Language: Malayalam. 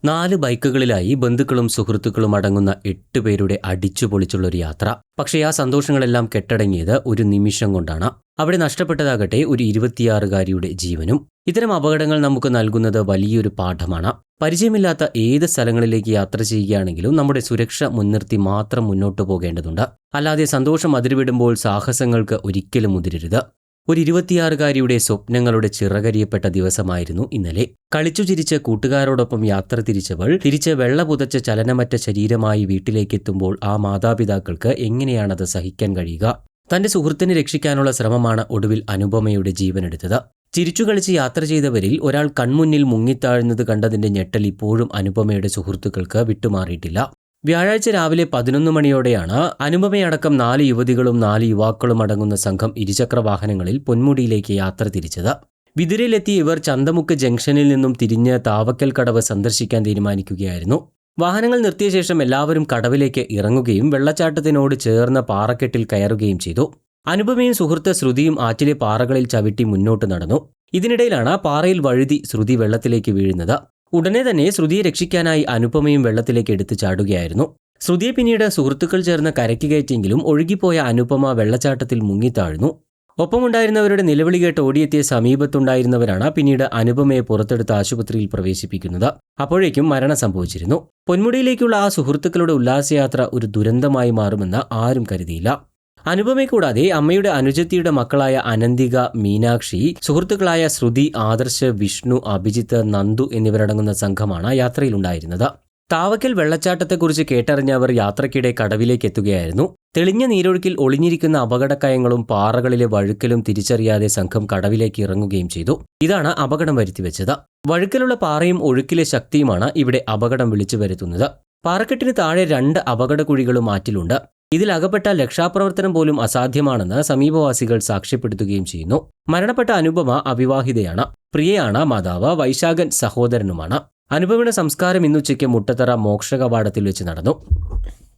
4 ബൈക്കുകളിലായി ബന്ധുക്കളും സുഹൃത്തുക്കളും അടങ്ങുന്ന 8 പേരുടെ അടിച്ചുപൊളിച്ചുള്ളൊരു യാത്ര. പക്ഷേ ആ സന്തോഷങ്ങളെല്ലാം കെട്ടടങ്ങിയത് ഒരു നിമിഷം കൊണ്ടാണ്. അവിടെ നഷ്ടപ്പെട്ടതാകട്ടെ ഒരു 26-കാരിയുടെ ജീവനും. ഇത്തരം അപകടങ്ങൾ നമുക്ക് നൽകുന്നത് വലിയൊരു പാഠമാണ്. പരിചയമില്ലാത്ത ഏത് സ്ഥലങ്ങളിലേക്ക് യാത്ര ചെയ്യുകയാണെങ്കിലും നമ്മുടെ സുരക്ഷ മുൻനിർത്തി മാത്രം മുന്നോട്ടു പോകേണ്ടതുണ്ട്. അല്ലാതെ സന്തോഷം അതിരുവിടുമ്പോൾ സാഹസങ്ങൾക്ക് ഒരിക്കലും മുതിരരുത്. ഒരു 26-കാരിയുടെ സ്വപ്നങ്ങളുടെ ചിറകരിയപ്പെട്ട ദിവസമായിരുന്നു ഇന്നലെ. കളിച്ചു ചിരിച്ച് കൂട്ടുകാരോടൊപ്പം യാത്ര തിരിച്ച് വെള്ള പുതച്ച ചലനമറ്റ ശരീരമായി വീട്ടിലേക്കെത്തുമ്പോൾ ആ മാതാപിതാക്കൾക്ക് എങ്ങനെയാണത് സഹിക്കാൻ കഴിയുക? തന്റെ സുഹൃത്തിനെ രക്ഷിക്കാനുള്ള ശ്രമമാണ് ഒടുവിൽ അനുപമയുടെ ജീവനെടുത്തത്. ചിരിച്ചു കളിച്ച് യാത്ര ചെയ്തവരിൽ ഒരാൾ കൺമുന്നിൽ മുങ്ങിത്താഴുന്നത് കണ്ടതിന്റെ ഞെട്ടൽ ഇപ്പോഴും അനുപമയുടെ സുഹൃത്തുക്കൾക്ക് വിട്ടുമാറിയിട്ടില്ല. വ്യാഴാഴ്ച രാവിലെ 11 മണിയോടെയാണ് അനുപമയടക്കം 4 യുവതികളും 4 യുവാക്കളും അടങ്ങുന്ന സംഘം ഇരുചക്രവാഹനങ്ങളിൽ പൊന്മുടിയിലേക്ക് യാത്ര തിരിച്ചത്. വിതുരയിലെത്തിയ ഇവർ ചന്തമുക്ക് ജംഗ്ഷനിൽ നിന്നും തിരിഞ്ഞ് താവക്കൽ കടവ് സന്ദർശിക്കാൻ തീരുമാനിക്കുകയായിരുന്നു. വാഹനങ്ങൾ നിർത്തിയ ശേഷം എല്ലാവരും കടവിലേക്ക് ഇറങ്ങുകയും വെള്ളച്ചാട്ടത്തിനോട് ചേർന്ന പാറക്കെട്ടിൽ കയറുകയും ചെയ്തു. അനുപമയും സുഹൃത്ത് ശ്രുതിയും ആറ്റിലെ പാറകളിൽ ചവിട്ടി മുന്നോട്ട് നടന്നു. ഇതിനിടയിലാണ് പാറയിൽ വഴുതി ശ്രുതി വെള്ളത്തിലേക്ക് വീഴുന്നത്. ഉടനെ തന്നെ ശ്രുതിയെ രക്ഷിക്കാനായി അനുപമയും വെള്ളത്തിലേക്ക് എടുത്തു ചാടുകയായിരുന്നു. ശ്രുതിയെ പിന്നീട് സുഹൃത്തുക്കൾ ചേർന്ന് കരയ്ക്ക് കയറ്റിയെങ്കിലും ഒഴുകിപ്പോയ അനുപമ വെള്ളച്ചാട്ടത്തിൽ മുങ്ങിത്താഴ്ന്നു. ഒപ്പമുണ്ടായിരുന്നവരുടെ നിലവിളി കേട്ട് ഓടിയെത്തിയ സമീപത്തുണ്ടായിരുന്നവരാണ് പിന്നീട് അനുപമയെ പുറത്തെടുത്ത് ആശുപത്രിയിൽ പ്രവേശിപ്പിക്കുന്നത്. അപ്പോഴേക്കും മരണം സംഭവിച്ചിരുന്നു. പൊന്മുടിയിലേക്കുള്ള ആ സുഹൃത്തുക്കളുടെ ഉല്ലാസയാത്ര ഒരു ദുരന്തമായി മാറുമെന്ന് ആരും കരുതിയില്ല. അനുപമയെ കൂടാതെ അമ്മയുടെ അനുജത്തിയുടെ മക്കളായ അനന്തിക, മീനാക്ഷി, സുഹൃത്തുക്കളായ ശ്രുതി, ആദർശ്, വിഷ്ണു, അഭിജിത്ത്, നന്ദു എന്നിവരടങ്ങുന്ന സംഘമാണ് യാത്രയിലുണ്ടായിരുന്നത്. താവക്കൽ വെള്ളച്ചാട്ടത്തെക്കുറിച്ച് കേട്ടറിഞ്ഞവർ യാത്രയ്ക്കിടെ കടവിലേക്ക് എത്തുകയായിരുന്നു. തെളിഞ്ഞ നീരൊഴുക്കിൽ ഒളിഞ്ഞിരിക്കുന്ന അപകടക്കയങ്ങളും പാറകളിലെ വഴുക്കലും തിരിച്ചറിയാതെ സംഘം കടവിലേക്ക് ഇറങ്ങുകയും ചെയ്തു. ഇതാണ് അപകടം വരുത്തിവെച്ചത്. വഴുക്കലുള്ള പാറയും ഒഴുക്കിലെ ശക്തിയുമാണ് ഇവിടെ അപകടം വിളിച്ചു വരുത്തുന്നത്. പാറക്കെട്ടിന് താഴെ 2 അപകട കുഴികളും ആറ്റിലുണ്ട്. ഇതിലകപ്പെട്ടാൽ രക്ഷാപ്രവർത്തനം പോലും അസാധ്യമാണെന്ന് സമീപവാസികൾ സാക്ഷ്യപ്പെടുത്തുകയും ചെയ്യുന്നു. മരണപ്പെട്ട അനുപമ അവിവാഹിതയാണ്. പ്രിയയാണ് മാതാവ്. വൈശാഖൻ സഹോദരനുമാണ്. അനുപമയുടെ സംസ്കാരം ഇന്നുച്ചയ്ക്ക് മുട്ടത്തറ മോക്ഷകവാടത്തിൽ വെച്ച് നടന്നു.